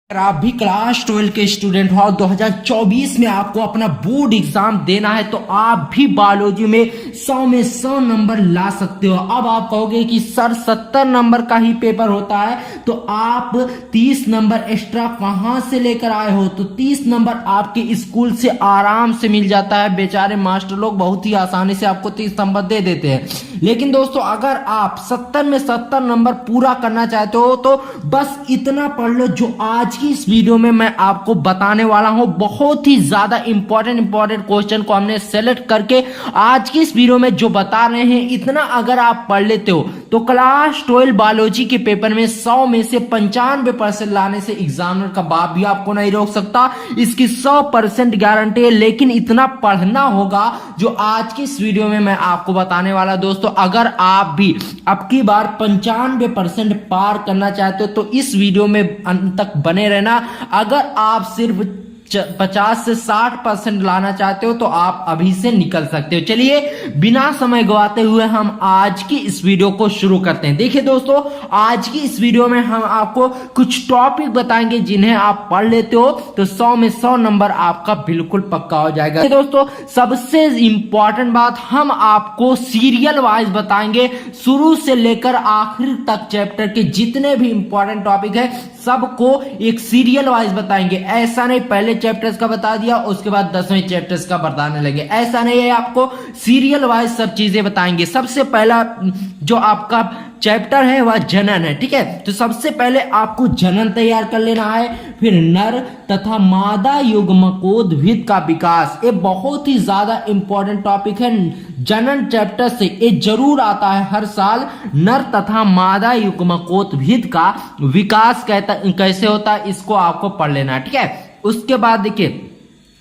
अगर आप भी क्लास 12 के स्टूडेंट हो और 2024 में आपको अपना बोर्ड एग्जाम देना है तो आप भी बायोलॉजी में 100 में 100 नंबर ला सकते हो। अब आप कहोगे कि सर 70 नंबर का ही पेपर होता है तो आप 30 नंबर एक्स्ट्रा कहां से लेकर आए हो? तो 30 नंबर आपके स्कूल से आराम से मिल जाता है। बेचारे मास्टर लोग बहुत ही आसानी से आपको 30 नंबर दे देते हैं। लेकिन दोस्तों अगर आप 70 में 70 नंबर पूरा करना चाहते हो तो बस इतना पढ़ लो जो आज की इस वीडियो में मैं आपको बताने वाला हूं। बहुत ही ज्यादा इंपॉर्टेंट क्वेश्चन को हमने सेलेक्ट करके आज की इस वीडियो में जो बता रहे हैं, इतना अगर आप पढ़ लेते हो तो क्लास 12 बायोलॉजी के पेपर में 100 में से 95% लाने से एग्जामिनर का बाप भी आपको नहीं रोक सकता। इसकी 100% गारंटी है। लेकिन इतना पढ़ना होगा जो आज की इस वीडियो में मैं आपको बताने वाला। दोस्तों अगर आप भी अब की बार 95% पार करना चाहते हो तो इस वीडियो में अंत तक बने रहना। अगर आप सिर्फ 50 से 60% लाना चाहते हो तो आप अभी से निकल सकते हो। चलिए बिना समय गवाते हुए हम आज की इस वीडियो को शुरू करते हैं। देखिए दोस्तों, आज की इस वीडियो में हम आपको कुछ टॉपिक बताएंगे जिन्हें आप पढ़ लेते हो तो 100 में 100 नंबर आपका बिल्कुल पक्का हो जाएगा। दोस्तों सबसे इंपॉर्टेंट बात, हम आपको सीरियल वाइज बताएंगे, शुरू से लेकर आखिर तक चैप्टर के जितने भी इंपॉर्टेंट टॉपिक है सबको एक सीरियल वाइज बताएंगे। ऐसा नहीं पहले चैप्टर्स का बता दिया उसके बाद 10वें चैप्टर्स का बताने लगे, ऐसा नहीं है। आपको सीरियल वाइज सब चीजें बताएंगे। सबसे पहला जो आपका चैप्टर है वह जनन है, ठीक है। तो सबसे पहले आपको जनन तैयार कर लेना है, फिर नर तथा मादा युग्मकोद्भिद का विकास। ये बहुत ही ज्यादा इंपॉर्टेंट टॉपिक है। जनन चैप्टर से ये जरूर आता है हर साल। नर तथा मादा युग्मकोद्भिद का विकास कैसे होता है इसको आपको पढ़ लेना है, ठीक है। उसके बाद देखिए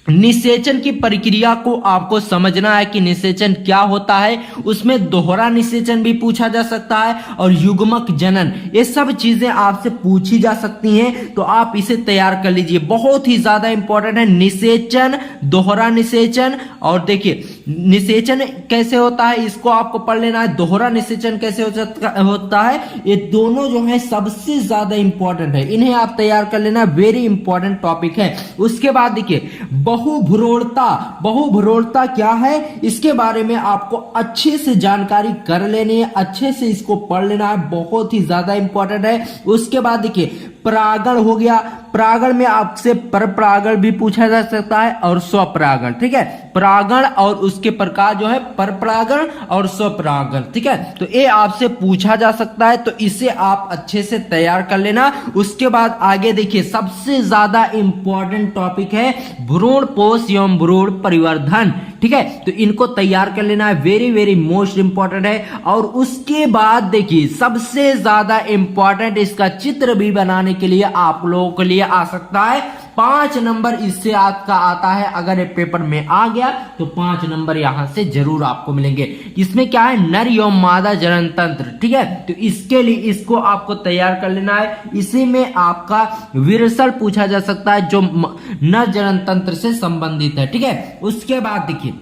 निषेचन की प्रक्रिया को आपको समझना है कि निषेचन क्या होता है। उसमें दोहरा निषेचन भी पूछा जा सकता है और युग्मक जनन, ये सब चीजें आपसे पूछी जा सकती हैं तो आप इसे तैयार कर लीजिए। बहुत ही ज्यादा इंपॉर्टेंट है निषेचन, दोहरा निषेचन। और देखिए निषेचन कैसे होता है इसको आपको पढ़ लेना है। दोहरा निषेचन कैसे होता है, ये दोनों जो है सबसे ज्यादा इंपॉर्टेंट है, इन्हें आप तैयार कर लेना। वेरी इंपॉर्टेंट टॉपिक है। उसके बाद देखिए बहुभ्रूणता। बहुभ्रूणता क्या है इसके बारे में आपको अच्छे से जानकारी कर लेनी है, अच्छे से इसको पढ़ लेना है, बहुत ही ज्यादा इंपॉर्टेंट है। उसके बाद देखिए परागण हो गया। परागण में आपसे परपरागण भी पूछा जा सकता है और स्वपरागण, ठीक है। परागण और उसके प्रकार जो है परपरागण और स्वपरागण, ठीक है। तो ये आपसे पूछा जा सकता है तो इसे आप अच्छे से तैयार कर लेना। उसके बाद आगे देखिए सबसे ज्यादा इंपॉर्टेंट टॉपिक है भ्रूण पोष एवं भ्रूण परिवर्धन, ठीक है। तो इनको तैयार कर लेना है, वेरी वेरी मोस्ट इंपॉर्टेंट है। और उसके बाद देखिए सबसे ज्यादा इंपॉर्टेंट, इसका चित्र भी बनाने के लिए आप लोगों के लिए आ सकता है 5 नंबर इससे आपका आता है। अगर ये पेपर में आ गया तो 5 नंबर यहां से जरूर आपको मिलेंगे। इसमें क्या है, नर एवं मादा जनन तंत्र, ठीक है। तो इसके लिए इसको आपको तैयार कर लेना है। इसी में आपका विरसल पूछा जा सकता है जो नर जनन तंत्र से संबंधित है, ठीक है। उसके बाद देखिए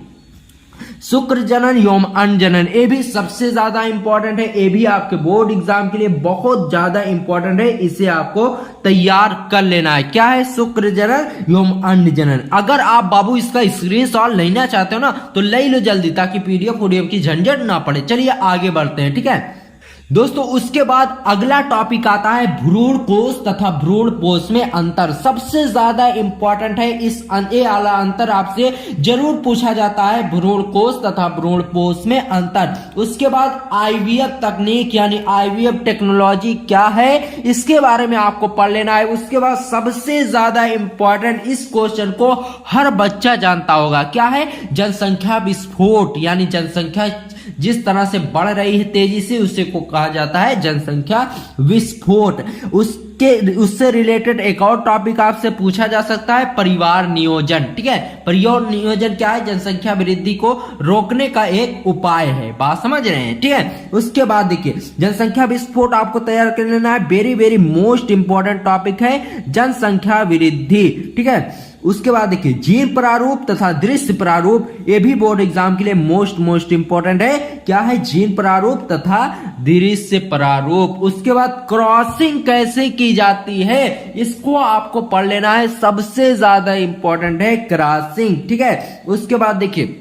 शुक्र जनन एवं अनजनन, ये भी सबसे ज्यादा इंपॉर्टेंट है। ये भी आपके बोर्ड एग्जाम के लिए बहुत ज्यादा इंपॉर्टेंट है, इसे आपको तैयार कर लेना है। क्या है, शुक्र जनन एवं अनजनन। अगर आप बाबू इसका स्क्रीनशॉट लेना चाहते हो ना तो ले लो जल्दी, ताकि पीडीएफ की झंझट ना पड़े। चलिए आगे बढ़ते हैं, ठीक है दोस्तों। उसके बाद अगला टॉपिक आता है भ्रूण कोष तथा भ्रूण पोष में अंतर। सबसे ज्यादा इंपॉर्टेंट है, इस वाला अंतर आपसे जरूर पूछा जाता है, भ्रूण कोष तथा भ्रूण पोष में अंतर। उसके बाद आईवीएफ तकनीक यानी आईवीएफ टेक्नोलॉजी क्या है इसके बारे में आपको पढ़ लेना है। उसके बाद सबसे ज्यादा इंपॉर्टेंट, इस क्वेश्चन को हर बच्चा जानता होगा, क्या है, जनसंख्या विस्फोट यानी जनसंख्या जिस तरह से बढ़ रही है तेजी से उसे को कहा जाता है जनसंख्या विस्फोट। उससे रिलेटेड एक और टॉपिक आपसे पूछा जा सकता है परिवार नियोजन, ठीक है। परिवार नियोजन क्या है, जनसंख्या वृद्धि को रोकने का एक उपाय है। बात समझ रहे हैं, ठीक है। उसके बाद देखिए जनसंख्या विस्फोट आपको तैयार कर लेना है। Very very most important topic है जनसंख्या वृद्धि, ठीक है। उसके बाद देखिए जीन प्रारूप तथा दृश्य प्रारूप, ये भी बोर्ड एग्जाम के लिए मोस्ट इंपॉर्टेंट है। क्या है? जीन प्रारूप तथा दृश्य प्रारूप। उसके बाद क्रॉसिंग कैसे की जाती है, इसको आपको पढ़ लेना है, सबसे ज्यादा इंपॉर्टेंट है क्रॉसिंग। ठीक है, उसके बाद देखिए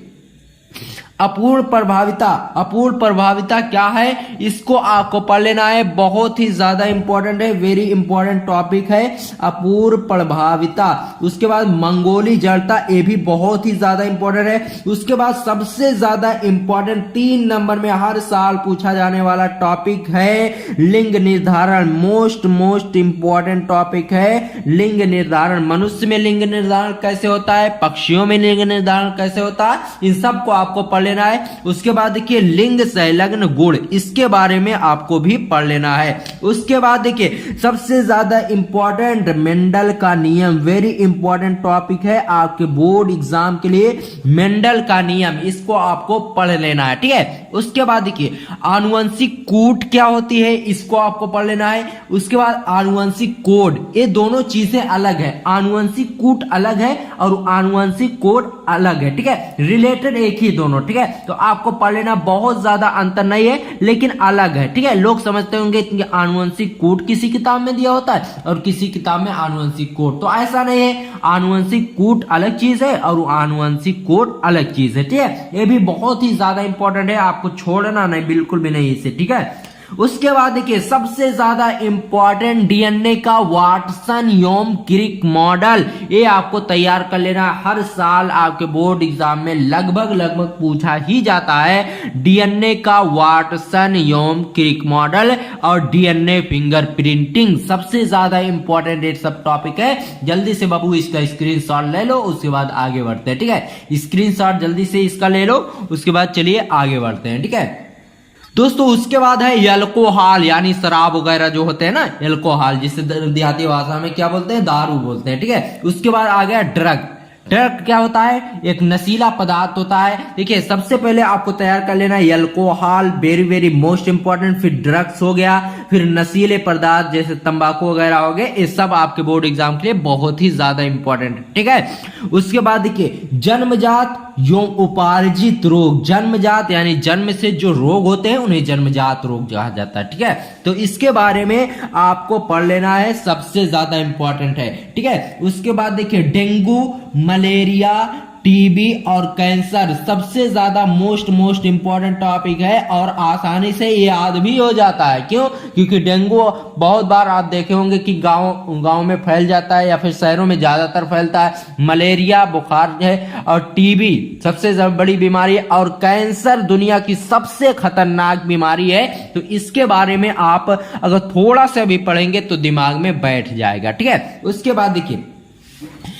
अपूर्ण प्रभाविता। अपूर्ण प्रभाविता क्या है, इसको आपको पढ़ लेना है, बहुत ही ज्यादा इंपॉर्टेंट है, वेरी इंपॉर्टेंट टॉपिक है अपूर्ण प्रभाविता। उसके बाद मंगोली जड़ता, ये भी बहुत ही ज्यादा इंपॉर्टेंट है। उसके बाद सबसे ज्यादा इंपॉर्टेंट 3 नंबर में हर साल पूछा जाने वाला टॉपिक है लिंग निर्धारण। मोस्ट इंपॉर्टेंट टॉपिक है लिंग निर्धारण। मनुष्य में लिंग निर्धारण कैसे होता है, पक्षियों में लिंग निर्धारण कैसे होता है, इन सबको आपको पढ़ लेना है। उसके बाद देखिए लिंग संलग्न गुण, इसके बारे में आपको भी पढ़ लेना है। उसके बाद देखिए सबसे ज्यादा इंपॉर्टेंट मेंडल का नियम, वेरी इंपॉर्टेंट टॉपिक है आपके बोर्ड एग्जाम के लिए, मेंडल का नियम, इसको आपको पढ़ लेना है। ठीक है, उसके बाद देखिए आनुवंशिक कूट क्या होती है, इसको आपको पढ़ लेना है। उसके बाद आनुवंशिक कोड, ये दोनों चीजें अलग है, आनुवंशिक कूट अलग है और आनुवंशिक कोड अलग है। ठीक है, रिलेटेड एक ही दोनों। ठीक है, तो आपको पढ़ लेना, बहुत ज्यादा अंतर नहीं है लेकिन अलग है। ठीक है, लोग समझते होंगे कि आनुवंशिक कोड किसी किताब में दिया होता है और किसी किताब में आनुवंशिक कोड, तो ऐसा नहीं है, आनुवंशिक कोड अलग चीज है और आनुवंशिक कोड अलग चीज है। ठीक है, ये भी बहुत ही ज्यादा इंपॉर्टेंट है, आपको छोड़ना नहीं, बिल्कुल भी नहीं इसे। ठीक है, उसके बाद देखिए सबसे ज्यादा इंपॉर्टेंट डीएनए का वाटसन योम क्रिक मॉडल, ये आपको तैयार कर लेना, हर साल आपके बोर्ड एग्जाम में लगभग पूछा ही जाता है डीएनए का वाटसन योम क्रिक मॉडल और डीएनए फिंगरप्रिंटिंग, सबसे ज्यादा इंपॉर्टेंट ये सब टॉपिक है। जल्दी से बाबू इसका स्क्रीनशॉट ले लो, उसके बाद आगे बढ़ते हैं। ठीक है, स्क्रीनशॉट जल्दी से इसका ले लो, उसके बाद चलिए आगे बढ़ते हैं। ठीक है दोस्तों, उसके बाद है एल्कोहल, यानी शराब वगैरह जो होते हैं ना, एल्कोहल, जिसे देहाती भाषा में क्या बोलते हैं, दारू बोलते हैं। ठीक है, उसके बाद आ गया ड्रग। ड्रग क्या होता है, एक नशीला पदार्थ होता है। देखिए सबसे पहले आपको तैयार कर लेना है एल्कोहल, वेरी मोस्ट इंपॉर्टेंट, फिर ड्रग्स हो गया, फिर नशीले पदार्थ जैसे तंबाकू वगैरह हो गए, ये सब आपके बोर्ड एग्जाम के लिए बहुत ही ज्यादा इंपॉर्टेंट है। ठीक है, उसके बाद देखिए जन्मजात एवं उपार्जित रोग, जन्मजात यानी जन्म से जो रोग होते हैं उन्हें जन्मजात रोग कहा जाता है। ठीक है, तो इसके बारे में आपको पढ़ लेना है, सबसे ज्यादा इंपॉर्टेंट है। ठीक है, उसके बाद देखिए डेंगू, मलेरिया, टीबी और कैंसर, सबसे ज्यादा मोस्ट इंपॉर्टेंट टॉपिक है और आसानी से याद भी हो जाता है। क्यों? क्योंकि डेंगू बहुत बार आप देखे होंगे कि गांव में फैल जाता है या फिर शहरों में ज्यादातर फैलता है। मलेरिया बुखार है और टीबी सबसे बड़ी बीमारी है और कैंसर दुनिया की सबसे खतरनाक बीमारी है। तो इसके बारे में आप अगर थोड़ा सा भी पढ़ेंगे तो दिमाग में बैठ जाएगा। ठीक है, उसके बाद देखिए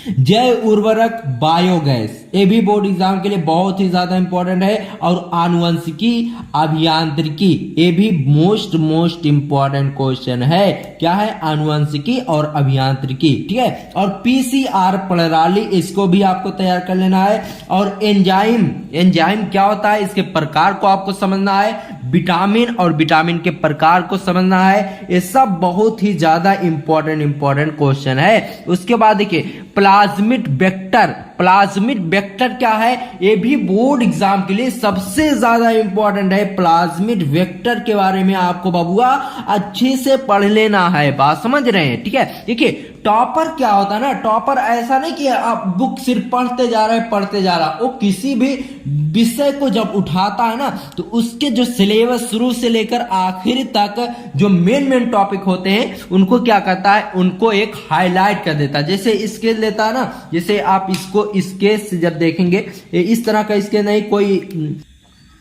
जैव उर्वरक बायोगैस, ये भी बोर्ड एग्जाम के लिए बहुत ही ज्यादा इंपॉर्टेंट है और आनुवंशिकी अभियांत्रिकी, ये भी मोस्ट इंपॉर्टेंट क्वेश्चन है। क्या है? आनुवंशिकी और अभियांत्रिकी। ठीक है, और पीसीआर प्रणाली, इसको भी आपको तैयार कर लेना है। और एंजाइम क्या होता है, इसके प्रकार को आपको समझना है। विटामिन और विटामिन के प्रकार को समझना है। ये सब बहुत ही ज्यादा इंपॉर्टेंट क्वेश्चन है। उसके बाद देखिए प्लाज्मिड वेक्टर क्या है, ये भी बोर्ड एग्जाम के लिए सबसे ज्यादा इंपॉर्टेंट है। प्लाज्मिड वेक्टर के बारे में आपको बबुआ अच्छे से पढ़ लेना है, बात समझ रहे हैं। ठीक है, देखिए टॉपर क्या होता है ना, टॉपर ऐसा नहीं कि आप बुक सिर्फ पढ़ते जा रहा, वो किसी भी विषय को जब उठाता है ना तो उसके जो सिलेबस शुरू से लेकर आखिर तक जो मेन टॉपिक होते हैं उनको क्या करता है, उनको एक हाईलाइट कर देता है। जैसे स्केल लेता है ना, जैसे आप इसको स्केल से जब देखेंगे, इस तरह का स्केल नहीं, कोई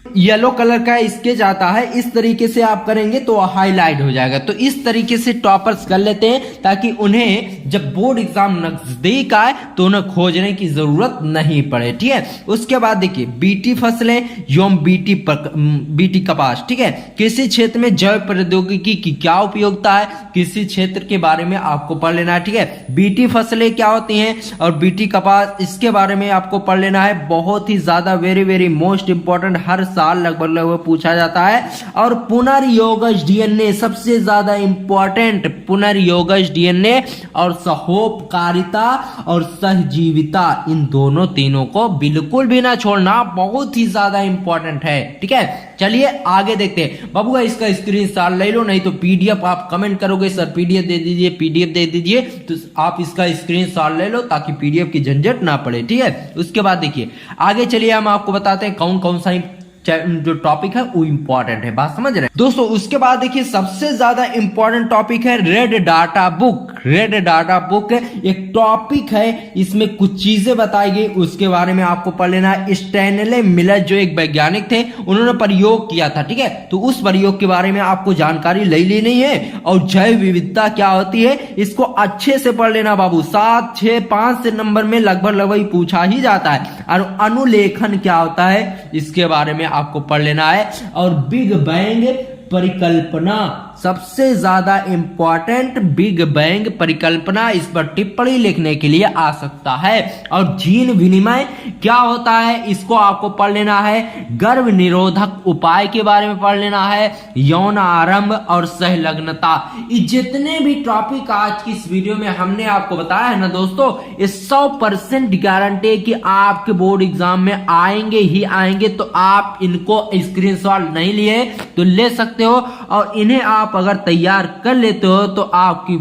येलो कलर का स्केच आता है, इस तरीके से आप करेंगे तो हाईलाइट हो जाएगा। तो इस तरीके से टॉपर्स कर लेते हैं ताकि उन्हें जब बोर्ड एग्जाम नजदीक आए तो उन्हें खोजने की जरूरत नहीं पड़े। ठीक है, उसके बाद देखिए बीटी फसलें एवं बीटी कपास। ठीक है, कृषि क्षेत्र में जैव प्रौद्योगिकी की क्या उपयोगिता है, कृषि क्षेत्र के बारे में आपको पढ़ लेना है। ठीक है, बीटी फसलें क्या होती हैं और बीटी कपास, इसके बारे में आपको पढ़ लेना है। बहुत ही ज्यादा वेरी मोस्ट इंपॉर्टेंट, हर साल लगभग पूछा जाता है। और पुनर्योगज डीएनए सबसे ज्यादा इंपॉर्टेंट, पुनर्योगज डीएनए और सहोपकारिता और सहजीविता, इन दोनों तीनों को बिल्कुल भी ना छोड़ना, बहुत ही ज्यादा इंपॉर्टेंट है। ठीक है, चलिए आगे देखते हैं। बाबू का इसका स्क्रीनशॉट ले लो, नहीं तो पीडीएफ आप कमेंट करोगे सर पीडीएफ दे दीजिए, पीडीएफ दे दीजिए, तो आप इसका स्क्रीनशॉट ले लो ताकि पीडीएफ की झंझट ना पड़े। ठीक है, उसके बाद देखिए आगे चलिए, हम आपको बताते हैं कौन कौन सा जो टॉपिक है वो इंपॉर्टेंट है, बात समझ रहे हैं दोस्तों। उसके बाद देखिए सबसे ज्यादा इंपॉर्टेंट टॉपिक है red data book. Red data book एक टॉपिक है, इसमें कुछ चीजें बताई गई, उसके बारे में आपको पढ़ लेना है। स्टैनले मिलर जो एक वैज्ञानिक थे, उन्होंने प्रयोग किया था। ठीक है, तो उस प्रयोग के बारे में आपको जानकारी ले लेनी है। और जैव विविधता क्या होती है, इसको अच्छे से पढ़ लेना बाबू, 7, 6, 5 से नंबर में लगभग पूछा ही जाता है। और अनुलेखन क्या होता है, इसके बारे में आपको पढ़ लेना है। और बिग बैंग परिकल्पना सबसे ज्यादा इंपॉर्टेंट, बिग बैंग परिकल्पना, इस पर टिप्पणी लिखने के लिए आ सकता है। और जीन विनिमय क्या होता है, इसको आपको पढ़ लेना है। गर्भ निरोधक उपाय के बारे में पढ़ लेना है। यौन आरंभ और सहलग्नता, ये जितने भी टॉपिक आज की इस वीडियो में हमने आपको बताया है ना दोस्तों, ये 100% गारंटी है कि आपके बोर्ड एग्जाम में आएंगे ही आएंगे। तो आप इनको स्क्रीनशॉट नहीं लिए तो ले सकते हो, और इन्हें आप अगर तैयार कर लेते हो तो आपकी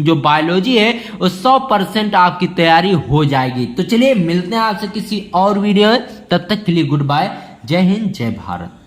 जो बायोलॉजी है वो 100% आपकी तैयारी हो जाएगी। तो चलिए मिलते हैं आपसे किसी और वीडियो में, तब तक के लिए गुड बाय, जय हिंद, जय भारत।